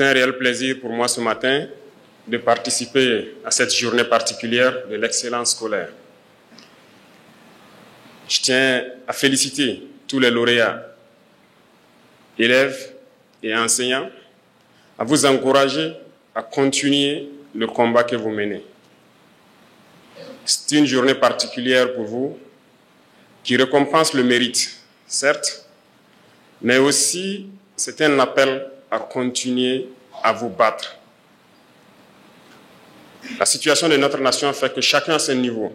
C'est un réel plaisir pour moi ce matin de participer à cette journée particulière de l'excellence scolaire. Je tiens à féliciter tous les lauréats, élèves et enseignants, à vous encourager à continuer le combat que vous menez. C'est une journée particulière pour vous qui récompense le mérite, certes, mais aussi c'est un appel à continuer à vous battre. La situation de notre nation fait que chacun à son niveau,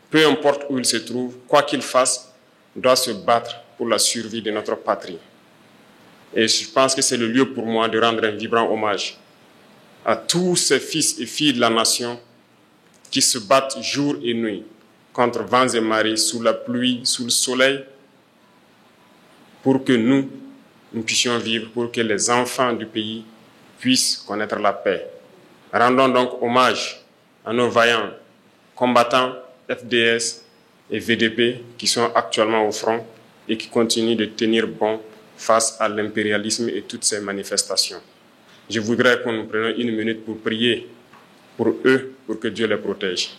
peu importe où il se trouve, quoi qu'il fasse, doit se battre pour la survie de notre patrie. Et je pense que c'est le lieu pour moi de rendre un vibrant hommage à tous ces fils et filles de la nation qui se battent jour et nuit contre vents et marées, sous la pluie, sous le soleil, pour que nous puissions vivre, pour que les enfants du pays puissent connaître la paix. Rendons donc hommage à nos vaillants combattants FDS et VDP qui sont actuellement au front et qui continuent de tenir bon face à l'impérialisme et toutes ces manifestations. Je voudrais que nous prenions une minute pour prier pour eux, pour que Dieu les protège.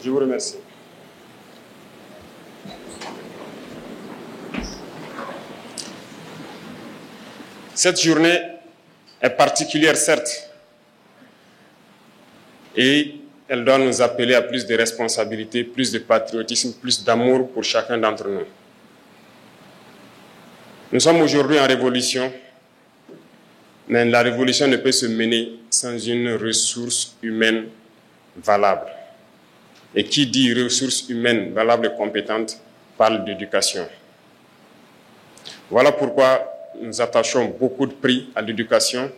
Je vous remercie. Cette journée est particulière, certes, et elle doit nous appeler à plus de responsabilité, plus de patriotisme, plus d'amour pour chacun d'entre nous. Nous sommes aujourd'hui en révolution, mais la révolution ne peut se mener sans une ressource humaine valable. Et qui dit ressources humaines valables et compétentes parle d'éducation. Voilà pourquoi nous attachons beaucoup de prix à l'éducation,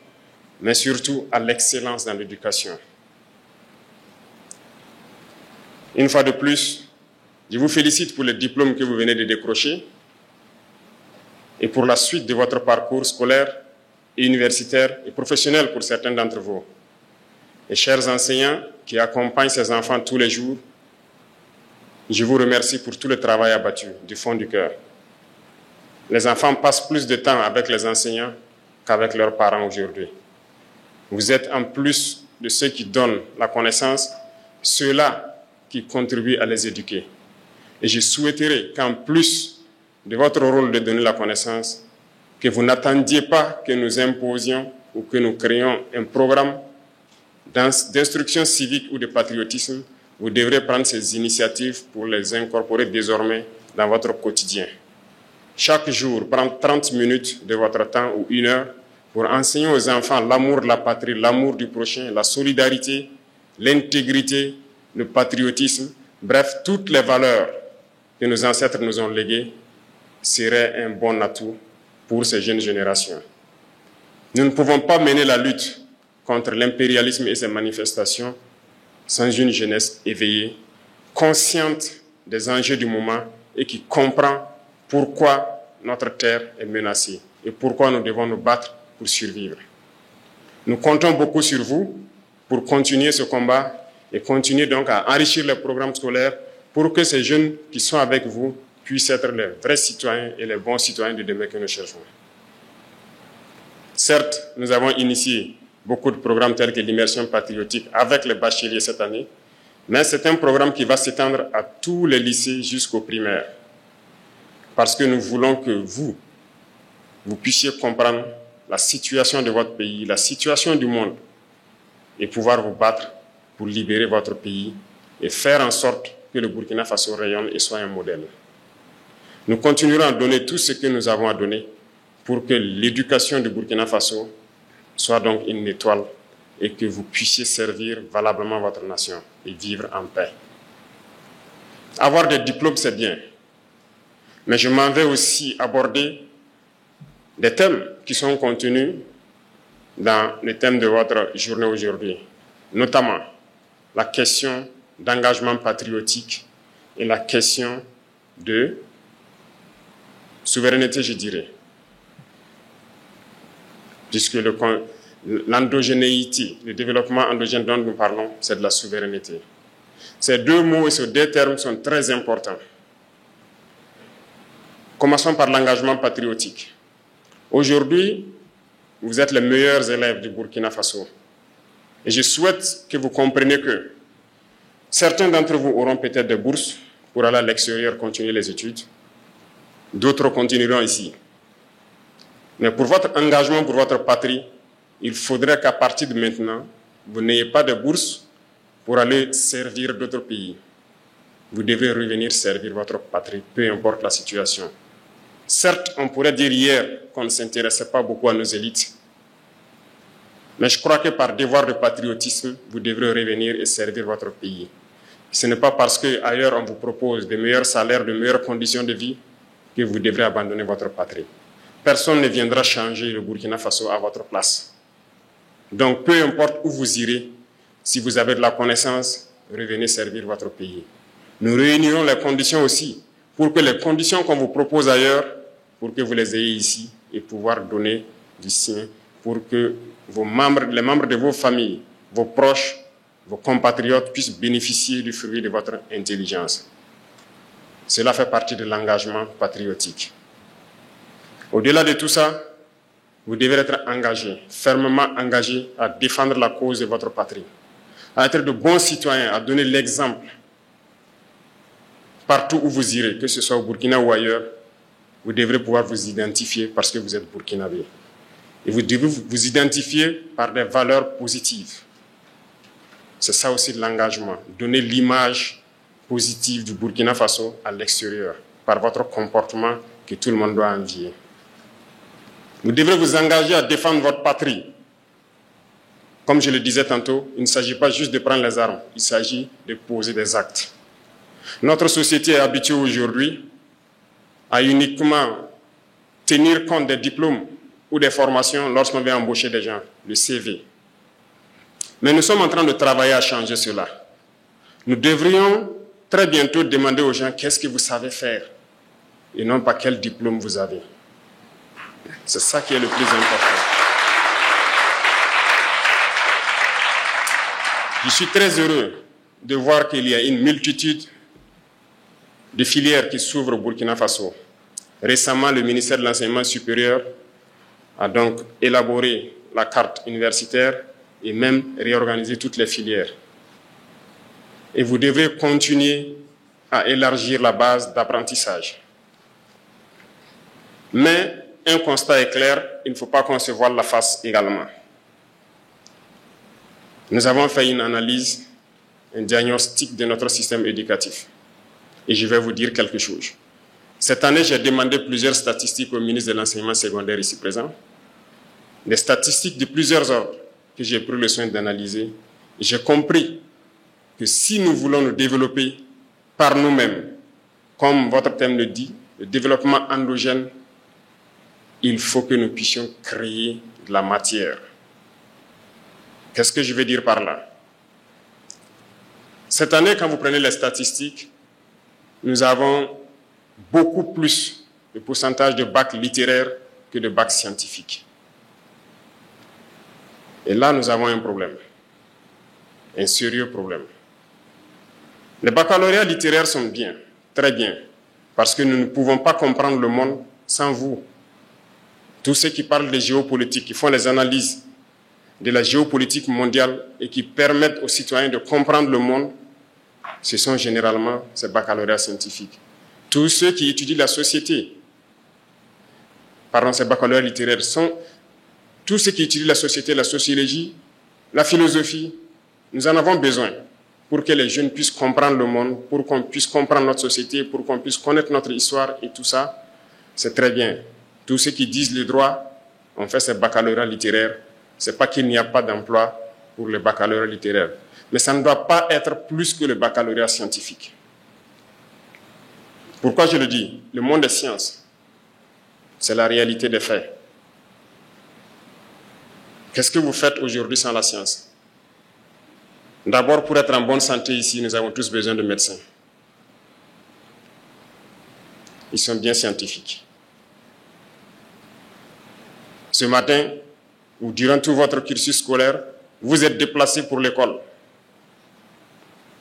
mais surtout à l'excellence dans l'éducation. Une fois de plus, je vous félicite pour le diplôme que vous venez de décrocher et pour la suite de votre parcours scolaire et universitaire et professionnel pour certains d'entre vous. Et chers enseignants qui accompagnent ces enfants tous les jours, je vous remercie pour tout le travail abattu du fond du cœur. Les enfants passent plus de temps avec les enseignants qu'avec leurs parents aujourd'hui. Vous êtes en plus de ceux qui donnent la connaissance, ceux-là qui contribuent à les éduquer. Et je souhaiterais qu'en plus de votre rôle de donner la connaissance, que vous n'attendiez pas que nous imposions ou que nous créions un programme d'instruction civique ou de patriotisme. Vous devrez prendre ces initiatives pour les incorporer désormais dans votre quotidien. Chaque jour, prendre 30 minutes de votre temps ou 1 heure pour enseigner aux enfants l'amour de la patrie, l'amour du prochain, la solidarité, l'intégrité, le patriotisme, bref, toutes les valeurs que nos ancêtres nous ont léguées serait un bon atout pour ces jeunes générations. Nous ne pouvons pas mener la lutte contre l'impérialisme et ses manifestations sans une jeunesse éveillée, consciente des enjeux du moment et qui comprend pourquoi notre terre est menacée et pourquoi nous devons nous battre pour survivre. Nous comptons beaucoup sur vous pour continuer ce combat et continuer donc à enrichir les programmes scolaires pour que ces jeunes qui sont avec vous puissent être les vrais citoyens et les bons citoyens de demain que nous cherchons. Certes, nous avons initié beaucoup de programmes tels que l'immersion patriotique avec les bacheliers cette année, mais c'est un programme qui va s'étendre à tous les lycées jusqu'au primaire. Parce que nous voulons que vous puissiez comprendre la situation de votre pays, la situation du monde, et pouvoir vous battre pour libérer votre pays et faire en sorte que le Burkina Faso rayonne et soit un modèle. Nous continuerons à donner tout ce que nous avons à donner pour que l'éducation du Burkina Faso soit donc une étoile et que vous puissiez servir valablement votre nation et vivre en paix. Avoir des diplômes, c'est bien. Mais je m'en vais aussi aborder des thèmes qui sont contenus dans le thème de votre journée aujourd'hui, notamment la question d'engagement patriotique et la question de souveraineté, je dirais. Puisque L'endogénéité, le développement endogène dont nous parlons, c'est de la souveraineté. Ces deux mots et ces deux termes sont très importants. Commençons par l'engagement patriotique. Aujourd'hui, vous êtes les meilleurs élèves du Burkina Faso. Et je souhaite que vous compreniez que certains d'entre vous auront peut-être des bourses pour aller à l'extérieur continuer les études. D'autres continueront ici. Mais pour votre engagement, pour votre patrie, il faudrait qu'à partir de maintenant, vous n'ayez pas de bourse pour aller servir d'autres pays. Vous devez revenir servir votre patrie, peu importe la situation. Certes, on pourrait dire hier qu'on ne s'intéressait pas beaucoup à nos élites, mais je crois que par devoir de patriotisme, vous devrez revenir et servir votre pays. Ce n'est pas parce qu'ailleurs on vous propose de meilleurs salaires, de meilleures conditions de vie, que vous devrez abandonner votre patrie. Personne ne viendra changer le Burkina Faso à votre place. Donc, peu importe où vous irez, si vous avez de la connaissance, revenez servir votre pays. Nous réunirons les conditions aussi pour que les conditions qu'on vous propose ailleurs, pour que vous les ayez ici et pouvoir donner du sien, pour que les membres de vos familles, vos proches, vos compatriotes puissent bénéficier du fruit de votre intelligence. Cela fait partie de l'engagement patriotique. Au-delà de tout ça, vous devez être engagé, fermement engagé à défendre la cause de votre patrie, à être de bons citoyens, à donner l'exemple partout où vous irez, que ce soit au Burkina ou ailleurs. Vous devrez pouvoir vous identifier parce que vous êtes burkinabé. Et vous devez vous identifier par des valeurs positives. C'est ça aussi de l'engagement, donner l'image positive du Burkina Faso à l'extérieur, par votre comportement que tout le monde doit envier. Vous devrez vous engager à défendre votre patrie. Comme je le disais tantôt, il ne s'agit pas juste de prendre les armes, il s'agit de poser des actes. Notre société est habituée aujourd'hui à uniquement tenir compte des diplômes ou des formations lorsqu'on veut embaucher des gens, le CV. Mais nous sommes en train de travailler à changer cela. Nous devrions très bientôt demander aux gens qu'est-ce que vous savez faire et non pas quel diplôme vous avez. C'est ça qui est le plus important. Je suis très heureux de voir qu'il y a une multitude de filières qui s'ouvrent au Burkina Faso. Récemment, le ministère de l'Enseignement supérieur a donc élaboré la carte universitaire et même réorganisé toutes les filières. Et vous devez continuer à élargir la base d'apprentissage. Mais un constat est clair, il ne faut pas qu'on se voile la face également. Nous avons fait une analyse, un diagnostic de notre système éducatif. Et je vais vous dire quelque chose. Cette année, j'ai demandé plusieurs statistiques au ministre de l'Enseignement secondaire ici présent. Des statistiques de plusieurs ordres que j'ai pris le soin d'analyser. J'ai compris que si nous voulons nous développer par nous-mêmes, comme votre thème le dit, le développement endogène, il faut que nous puissions créer de la matière. Qu'est-ce que je veux dire par là? Cette année, quand vous prenez les statistiques, nous avons beaucoup plus de pourcentage de bacs littéraires que de bacs scientifiques. Et là, nous avons un problème, un sérieux problème. Les baccalauréats littéraires sont bien, très bien, parce que nous ne pouvons pas comprendre le monde sans vous. Tous ceux qui parlent de géopolitique, qui font les analyses de la géopolitique mondiale et qui permettent aux citoyens de comprendre le monde, ce sont généralement ces baccalauréats scientifiques. Tous ceux qui étudient la société, ces baccalauréats littéraires, sont tous ceux qui étudient la société, la sociologie, la philosophie. Nous en avons besoin pour que les jeunes puissent comprendre le monde, pour qu'on puisse comprendre notre société, pour qu'on puisse connaître notre histoire et tout ça. C'est très bien. Tous ceux qui disent le droit ont fait ces baccalauréats littéraires. Ce n'est pas qu'il n'y a pas d'emploi pour les baccalauréats littéraires. Mais ça ne doit pas être plus que le baccalauréat scientifique. Pourquoi je le dis? Le monde des sciences, c'est la réalité des faits. Qu'est-ce que vous faites aujourd'hui sans la science? D'abord, pour être en bonne santé ici, nous avons tous besoin de médecins. Ils sont bien scientifiques. Ce matin, ou durant tout votre cursus scolaire, vous êtes déplacé pour l'école.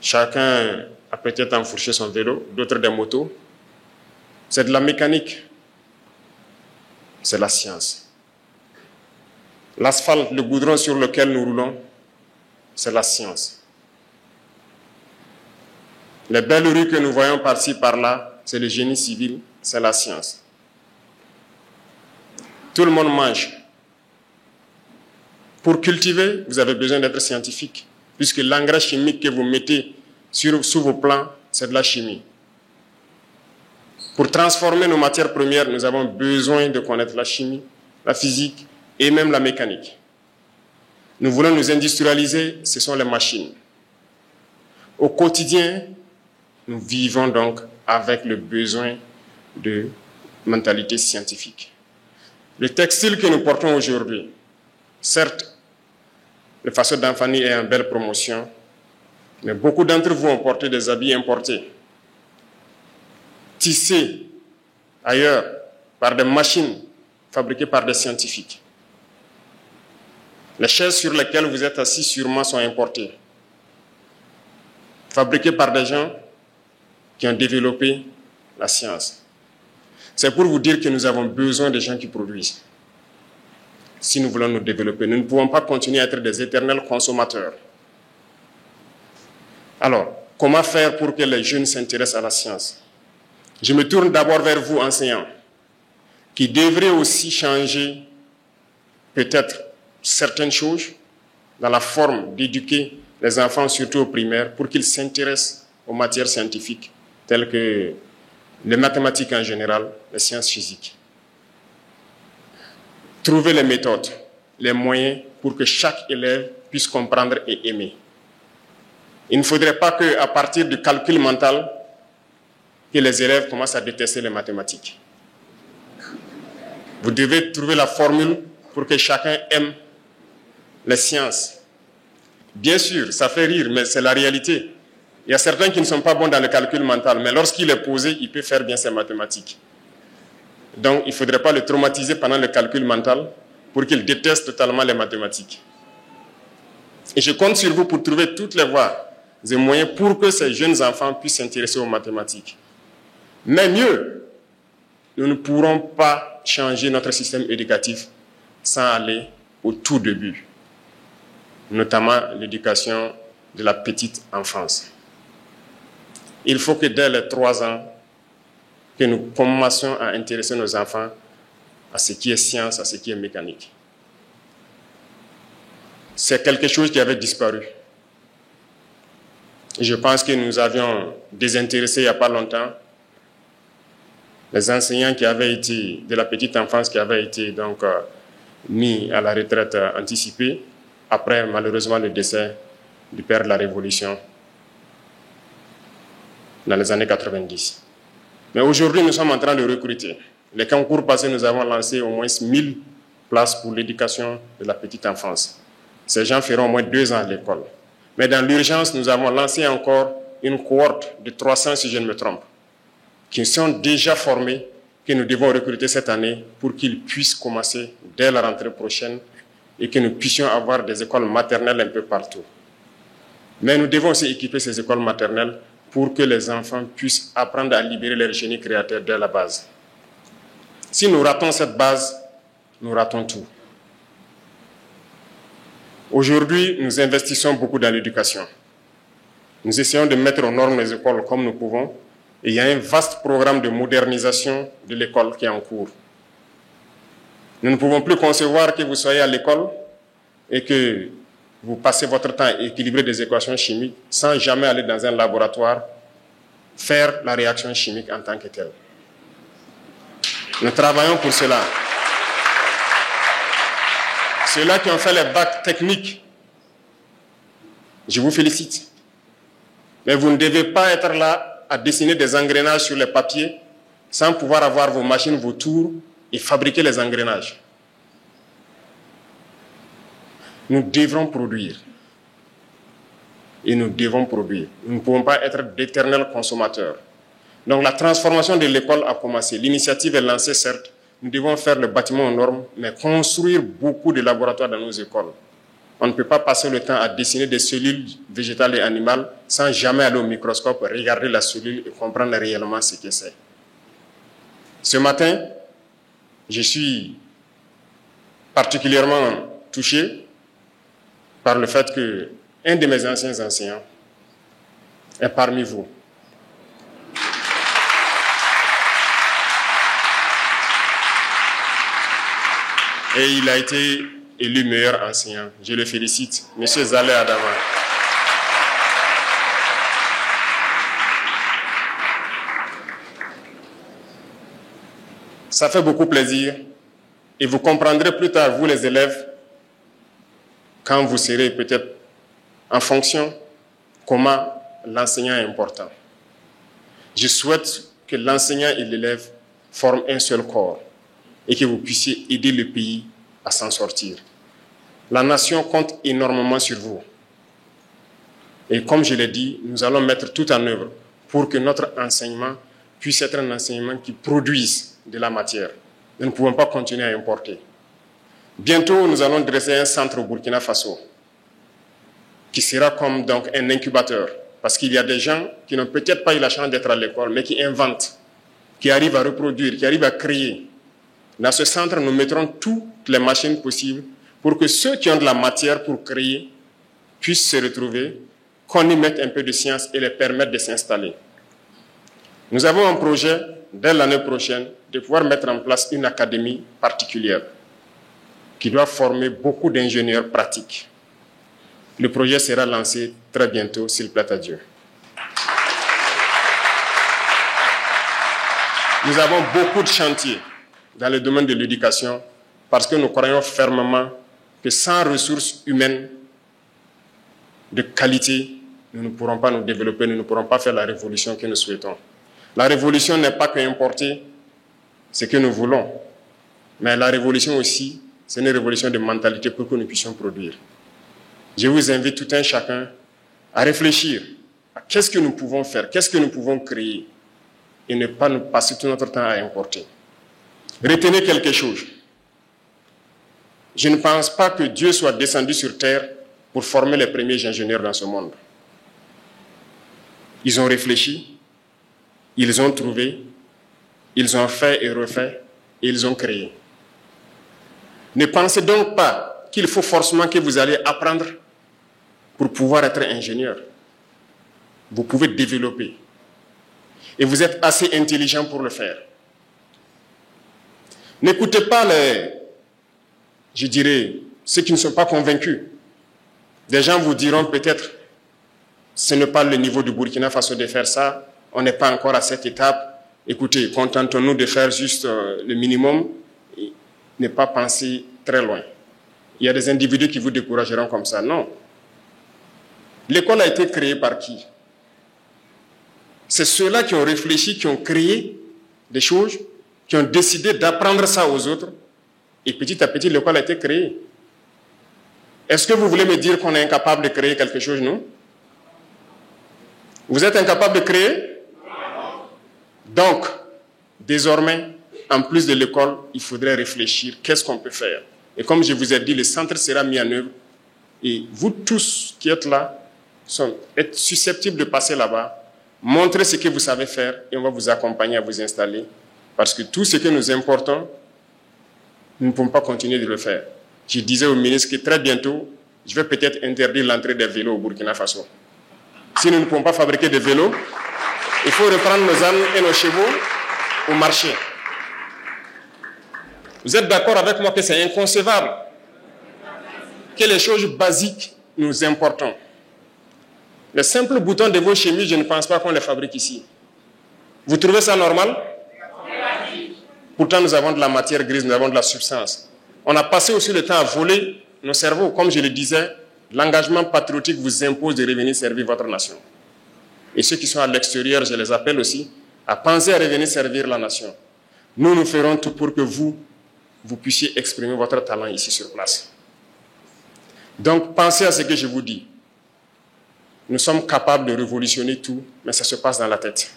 Chacun a peut-être enfourché son vélo, d'autres des motos. C'est de la mécanique. C'est la science. L'asphalte, le goudron sur lequel nous roulons, c'est la science. Les belles rues que nous voyons par-ci, par-là, c'est le génie civil, c'est la science. Tout le monde mange. Pour cultiver, vous avez besoin d'être scientifique, puisque l'engrais chimique que vous mettez sous vos plants, c'est de la chimie. Pour transformer nos matières premières, nous avons besoin de connaître la chimie, la physique et même la mécanique. Nous voulons nous industrialiser, ce sont les machines. Au quotidien, nous vivons donc avec le besoin de mentalité scientifique. Le textile que nous portons aujourd'hui, certes, le faisceau d'Anfani est en belle promotion, mais beaucoup d'entre vous ont porté des habits importés, tissés ailleurs par des machines fabriquées par des scientifiques. Les chaises sur lesquelles vous êtes assis sûrement sont importées, fabriquées par des gens qui ont développé la science. C'est pour vous dire que nous avons besoin de gens qui produisent. Si nous voulons nous développer, nous ne pouvons pas continuer à être des éternels consommateurs. Alors, comment faire pour que les jeunes s'intéressent à la science? Je me tourne d'abord vers vous, enseignants, qui devraient aussi changer peut-être certaines choses dans la forme d'éduquer les enfants, surtout au primaire, pour qu'ils s'intéressent aux matières scientifiques, telles que les mathématiques en général, les sciences physiques. Trouver les méthodes, les moyens pour que chaque élève puisse comprendre et aimer. Il ne faudrait pas qu'à partir du calcul mental, que les élèves commencent à détester les mathématiques. Vous devez trouver la formule pour que chacun aime les sciences. Bien sûr, ça fait rire, mais c'est la réalité. Il y a certains qui ne sont pas bons dans le calcul mental, mais lorsqu'il est posé, il peut faire bien ses mathématiques. Donc, il ne faudrait pas le traumatiser pendant le calcul mental pour qu'il déteste totalement les mathématiques. Et je compte sur vous pour trouver toutes les voies et moyens pour que ces jeunes enfants puissent s'intéresser aux mathématiques. Mais mieux, nous ne pourrons pas changer notre système éducatif sans aller au tout début, notamment l'éducation de la petite enfance. Il faut que dès les 3 ans, que nous commencions à intéresser nos enfants à ce qui est science, à ce qui est mécanique. C'est quelque chose qui avait disparu. Je pense que nous avions désintéressé il n'y a pas longtemps les enseignants qui avaient été, de la petite enfance, qui avaient été donc mis à la retraite anticipée, après malheureusement le décès du père de la Révolution dans les années 90. Mais aujourd'hui, nous sommes en train de recruter. Les concours passés, nous avons lancé au moins 1000 places pour l'éducation de la petite enfance. Ces gens feront au moins 2 ans à l'école. Mais dans l'urgence, nous avons lancé encore une cohorte de 300, si je ne me trompe, qui sont déjà formés, que nous devons recruter cette année pour qu'ils puissent commencer dès la rentrée prochaine et que nous puissions avoir des écoles maternelles un peu partout. Mais nous devons aussi équiper ces écoles maternelles pour que les enfants puissent apprendre à libérer leur génie créateur dès la base. Si nous ratons cette base, nous ratons tout. Aujourd'hui, nous investissons beaucoup dans l'éducation. Nous essayons de mettre aux normes les écoles comme nous pouvons. Et il y a un vaste programme de modernisation de l'école qui est en cours. Nous ne pouvons plus concevoir que vous soyez à l'école et que vous passez votre temps à équilibrer des équations chimiques sans jamais aller dans un laboratoire faire la réaction chimique en tant que telle. Nous travaillons pour cela. Ceux-là qui ont fait les bacs techniques, je vous félicite. Mais vous ne devez pas être là à dessiner des engrenages sur les papiers sans pouvoir avoir vos machines, vos tours et fabriquer les engrenages. Nous devrons produire. Et nous devons produire. Nous ne pouvons pas être d'éternels consommateurs. Donc la transformation de l'école a commencé. L'initiative est lancée, certes, nous devons faire le bâtiment aux normes, mais construire beaucoup de laboratoires dans nos écoles. On ne peut pas passer le temps à dessiner des cellules végétales et animales sans jamais aller au microscope, regarder la cellule et comprendre réellement ce que c'est. Ce matin, je suis particulièrement touché par le fait qu'un de mes anciens enseignants est parmi vous. Et il a été élu meilleur enseignant. Je le félicite, M. Zaleh Adama. Ça fait beaucoup plaisir et vous comprendrez plus tard, vous les élèves, quand vous serez peut-être en fonction, comment l'enseignant est important. Je souhaite que l'enseignant et l'élève forment un seul corps et que vous puissiez aider le pays à s'en sortir. La nation compte énormément sur vous. Et comme je l'ai dit, nous allons mettre tout en œuvre pour que notre enseignement puisse être un enseignement qui produise de la matière. Nous ne pouvons pas continuer à importer. Bientôt, nous allons dresser un centre au Burkina Faso qui sera comme donc un incubateur. Parce qu'il y a des gens qui n'ont peut-être pas eu la chance d'être à l'école, mais qui inventent, qui arrivent à reproduire, qui arrivent à créer. Dans ce centre, nous mettrons toutes les machines possibles pour que ceux qui ont de la matière pour créer puissent se retrouver, qu'on y mette un peu de science et les permettre de s'installer. Nous avons un projet, dès l'année prochaine, de pouvoir mettre en place une académie particulière qui doit former beaucoup d'ingénieurs pratiques. Le projet sera lancé très bientôt, s'il plaît à Dieu. Nous avons beaucoup de chantiers dans le domaine de l'éducation parce que nous croyons fermement que sans ressources humaines de qualité, nous ne pourrons pas nous développer, nous ne pourrons pas faire la révolution que nous souhaitons. La révolution n'est pas qu'importer ce que nous voulons, mais la révolution aussi, c'est une révolution de mentalité pour que nous puissions produire. Je vous invite tout un chacun à réfléchir à qu'est-ce que nous pouvons faire, qu'est-ce que nous pouvons créer et ne pas nous passer tout notre temps à importer. Retenez quelque chose. Je ne pense pas que Dieu soit descendu sur terre pour former les premiers ingénieurs dans ce monde. Ils ont réfléchi, ils ont trouvé, ils ont fait et refait, et ils ont créé. Ne pensez donc pas qu'il faut forcément que vous allez apprendre pour pouvoir être ingénieur. Vous pouvez développer. Et vous êtes assez intelligent pour le faire. N'écoutez pas ceux qui ne sont pas convaincus. Des gens vous diront peut-être, ce n'est pas le niveau du Burkina Faso de faire ça, on n'est pas encore à cette étape. Écoutez, contentons-nous de faire juste le minimum et ne pas penser très loin. Il y a des individus qui vous décourageront comme ça. Non. L'école a été créée par qui? C'est ceux-là qui ont réfléchi, qui ont créé des choses, qui ont décidé d'apprendre ça aux autres. Et petit à petit, l'école a été créée. Est-ce que vous voulez me dire qu'on est incapable de créer quelque chose, non? Vous êtes incapable de créer? Donc, désormais, en plus de l'école, il faudrait réfléchir. Qu'est-ce qu'on peut faire? Et comme je vous ai dit, le centre sera mis en œuvre. Et vous tous qui êtes là, êtes susceptibles de passer là-bas, montrer ce que vous savez faire et on va vous accompagner à vous installer. Parce que tout ce que nous importons, nous ne pouvons pas continuer de le faire. Je disais au ministre que très bientôt, je vais peut-être interdire l'entrée des vélos au Burkina Faso. Si nous ne pouvons pas fabriquer des vélos, il faut reprendre nos ânes et nos chevaux au marché. Vous êtes d'accord avec moi que c'est inconcevable que les choses basiques nous importons. Les simples boutons de vos chemises, je ne pense pas qu'on les fabrique ici. Vous trouvez ça normal? Pourtant, nous avons de la matière grise, nous avons de la substance. On a passé aussi le temps à voler nos cerveaux. Comme je le disais, l'engagement patriotique vous impose de revenir servir votre nation. Et ceux qui sont à l'extérieur, je les appelle aussi à penser à revenir servir la nation. Nous ferons tout pour que vous puissiez exprimer votre talent ici sur place. Donc, pensez à ce que je vous dis. Nous sommes capables de révolutionner tout, mais ça se passe dans la tête.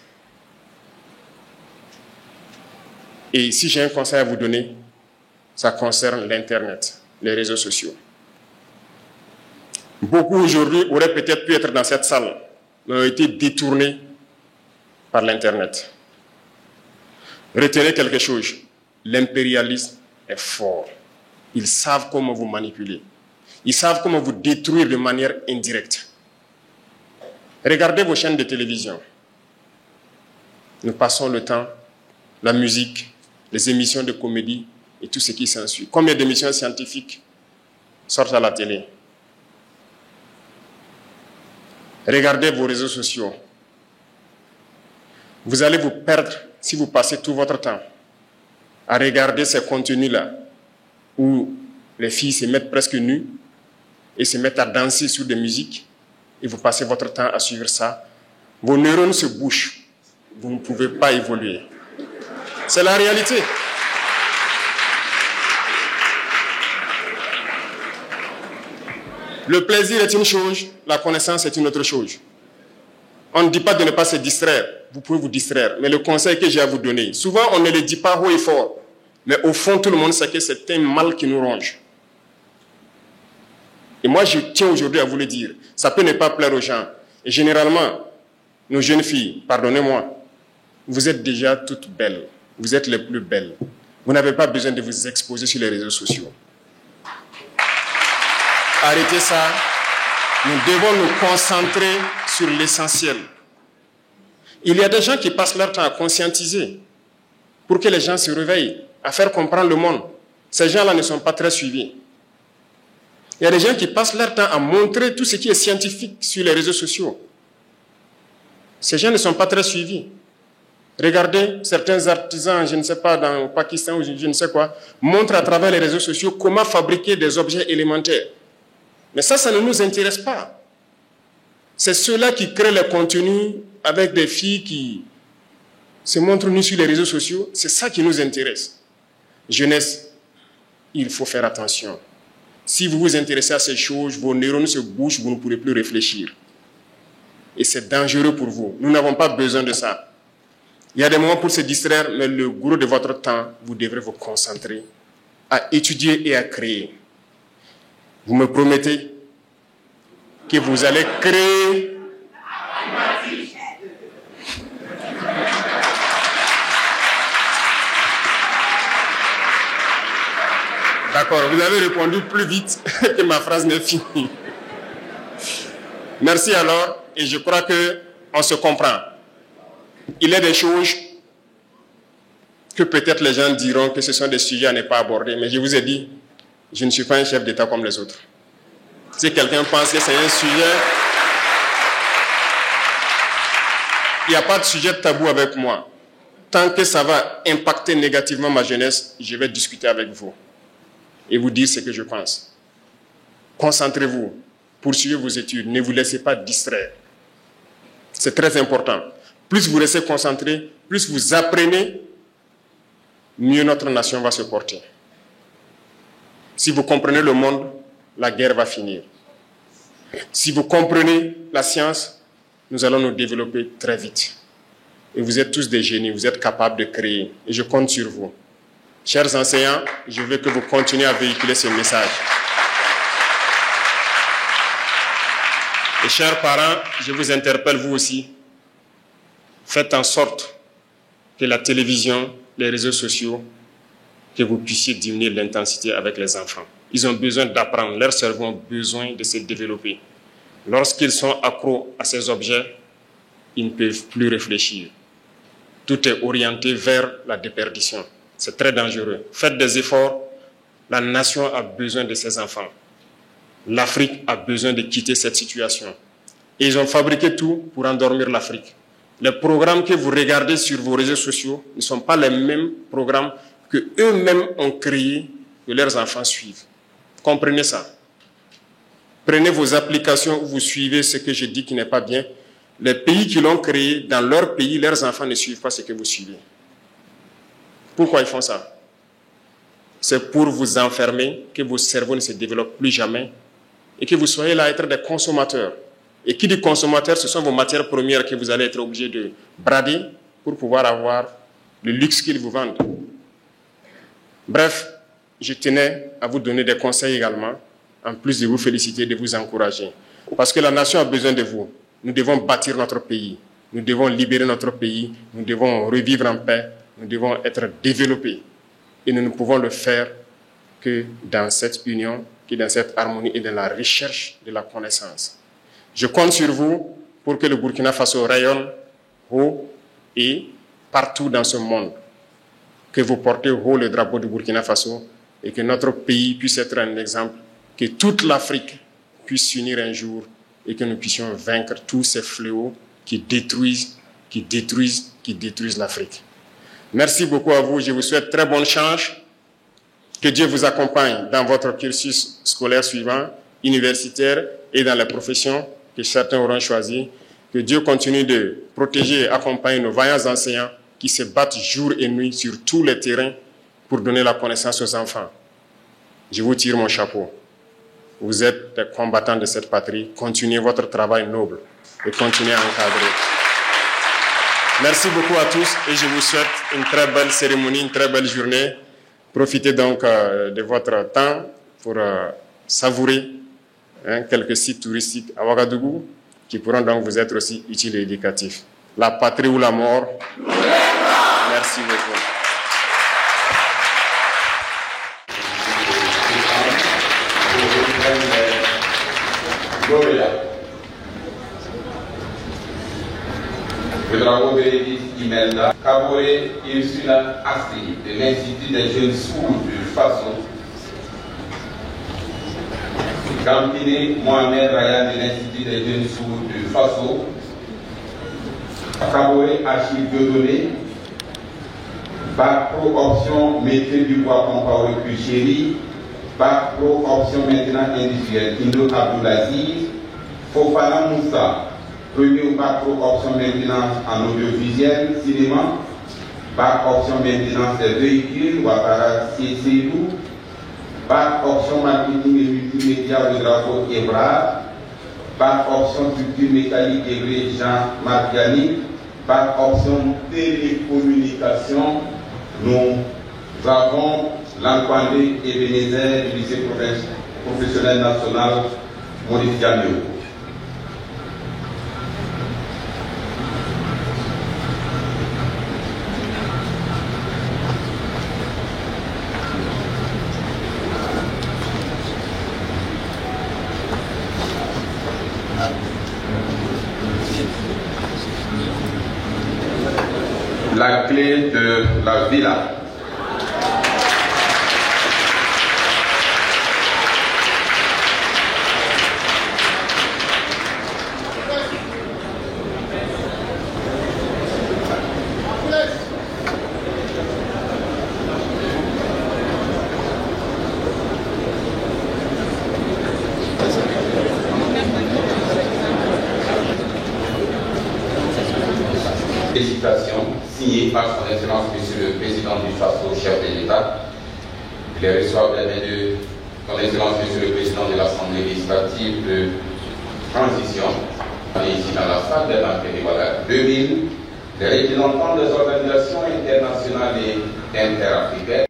Et si j'ai un conseil à vous donner, ça concerne l'Internet, les réseaux sociaux. Beaucoup aujourd'hui auraient peut-être pu être dans cette salle, mais ont été détournés par l'Internet. Retenez quelque chose, l'impérialisme est fort. Ils savent comment vous manipuler. Ils savent comment vous détruire de manière indirecte. Regardez vos chaînes de télévision. Nous passons le temps, la musique, les émissions de comédie et tout ce qui s'ensuit. Combien d'émissions scientifiques sortent à la télé? Regardez vos réseaux sociaux. Vous allez vous perdre si vous passez tout votre temps à regarder ces contenus-là où les filles se mettent presque nues et se mettent à danser sur des musiques et vous passez votre temps à suivre ça. Vos neurones se bouchent. Vous ne pouvez pas évoluer. C'est la réalité. Le plaisir est une chose, la connaissance est une autre chose. On ne dit pas de ne pas se distraire. Vous pouvez vous distraire. Mais le conseil que j'ai à vous donner, souvent on ne le dit pas haut et fort. Mais au fond, tout le monde sait que c'est un mal qui nous ronge. Et moi, je tiens aujourd'hui à vous le dire. Ça peut ne pas plaire aux gens. Et généralement, nos jeunes filles, pardonnez-moi, vous êtes déjà toutes belles. Vous êtes les plus belles. Vous n'avez pas besoin de vous exposer sur les réseaux sociaux. Arrêtez ça. Nous devons nous concentrer sur l'essentiel. Il y a des gens qui passent leur temps à conscientiser pour que les gens se réveillent, à faire comprendre le monde. Ces gens-là ne sont pas très suivis. Il y a des gens qui passent leur temps à montrer tout ce qui est scientifique sur les réseaux sociaux. Ces gens ne sont pas très suivis. Regardez, certains artisans, je ne sais pas, dans le Pakistan ou je ne sais quoi, montrent à travers les réseaux sociaux comment fabriquer des objets élémentaires. Mais ça ne nous intéresse pas. C'est ceux-là qui créent les contenus avec des filles qui se montrent nues sur les réseaux sociaux. C'est ça qui nous intéresse. Jeunesse, il faut faire attention. Si vous vous intéressez à ces choses, vos neurones se bouchent, vous ne pourrez plus réfléchir. Et c'est dangereux pour vous. Nous n'avons pas besoin de ça. Il y a des moments pour se distraire, mais le gros de votre temps, vous devrez vous concentrer à étudier et à créer. Vous me promettez que vous allez créer D'accord, vous avez répondu plus vite que ma phrase n'est finie. Merci alors, et je crois qu'on se comprend. Il y a des choses que peut-être les gens diront que ce sont des sujets à ne pas aborder, mais je vous ai dit, je ne suis pas un chef d'État comme les autres. Si quelqu'un pense que c'est un sujet, il n'y a pas de sujet tabou avec moi. Tant que ça va impacter négativement ma jeunesse, je vais discuter avec vous et vous dire ce que je pense. Concentrez-vous, poursuivez vos études, ne vous laissez pas distraire. C'est très important. Plus vous restez concentré, plus vous apprenez, mieux notre nation va se porter. Si vous comprenez le monde, la guerre va finir. Si vous comprenez la science, nous allons nous développer très vite. Et vous êtes tous des génies, vous êtes capables de créer. Et je compte sur vous. Chers enseignants, je veux que vous continuiez à véhiculer ce message. Et chers parents, je vous interpelle vous aussi. Faites en sorte que la télévision, les réseaux sociaux, que vous puissiez diminuer l'intensité avec les enfants. Ils ont besoin d'apprendre, leurs cerveaux ont besoin de se développer. Lorsqu'ils sont accros à ces objets, ils ne peuvent plus réfléchir. Tout est orienté vers la déperdition. C'est très dangereux. Faites des efforts. La nation a besoin de ses enfants. L'Afrique a besoin de quitter cette situation. Et ils ont fabriqué tout pour endormir l'Afrique. Les programmes que vous regardez sur vos réseaux sociaux ne sont pas les mêmes programmes que eux-mêmes ont créés, que leurs enfants suivent. Comprenez ça. Prenez vos applications où vous suivez ce que je dis qui n'est pas bien. Les pays qui l'ont créé, dans leur pays, leurs enfants ne suivent pas ce que vous suivez. Pourquoi ils font ça? C'est pour vous enfermer, que vos cerveaux ne se développent plus jamais et que vous soyez là à être des consommateurs. Et qui dit consommateur, ce sont vos matières premières que vous allez être obligés de brader pour pouvoir avoir le luxe qu'ils vous vendent. Bref, je tenais à vous donner des conseils également, en plus de vous féliciter, de vous encourager. Parce que la nation a besoin de vous. Nous devons bâtir notre pays. Nous devons libérer notre pays. Nous devons revivre en paix. Nous devons être développés. Et nous ne pouvons le faire que dans cette union, que dans cette harmonie et dans la recherche de la connaissance. Je compte sur vous pour que le Burkina Faso rayonne haut et partout dans ce monde. Que vous portez haut le drapeau du Burkina Faso et que notre pays puisse être un exemple, que toute l'Afrique puisse s'unir un jour et que nous puissions vaincre tous ces fléaux qui détruisent l'Afrique. Merci beaucoup à vous. Je vous souhaite très bonne chance. Que Dieu vous accompagne dans votre cursus scolaire suivant, universitaire et dans les professions que certains auront choisies. Que Dieu continue de protéger et accompagner nos vaillants enseignants qui se battent jour et nuit sur tous les terrains pour donner la connaissance aux enfants. Je vous tire mon chapeau. Vous êtes des combattants de cette patrie. Continuez votre travail noble et continuez à encadrer. Merci beaucoup à tous et je vous souhaite une très belle cérémonie, une très belle journée. Profitez donc de votre temps pour savourer quelques sites touristiques à Ouagadougou qui pourront donc vous être aussi utiles et éducatifs. La patrie ou la mort. Merci beaucoup. Le drapeau Bénédicte Imelda, Kaboré Ursula Asri de l'Institut des jeunes sourds du Faso, Campine Mohamed Raya de l'Institut des jeunes sourds du Faso, Kaboré Achille Dieudonné, Bac Pro Option Métier du bois Compaoré Cuchéry, Bac Pro Option Maintenant Industriel Indo Abdoulaziz, Fofana Moussa, premier ou bac pro option maintenance en audiovisuel, cinéma, bac option maintenance des véhicules, Ouattara Cécilou, bac option marketing et multimédia, le drapeau Ebrard, bac option culture mécanique et Jean Margani, bac option télécommunication, nous avons l'Antoine Ebenezer du lycée professionnel national Maurice Diamio. La clé de la villa. Félicitations signées par son Excellence Monsieur le Président du Faso, chef de l'État. Il les reçoit de son Excellence Monsieur le Président de l'Assemblée législative de transition. On est ici dans la salle de l'entrée, voilà, 2000, les représentants des organisations internationales et interafricaines.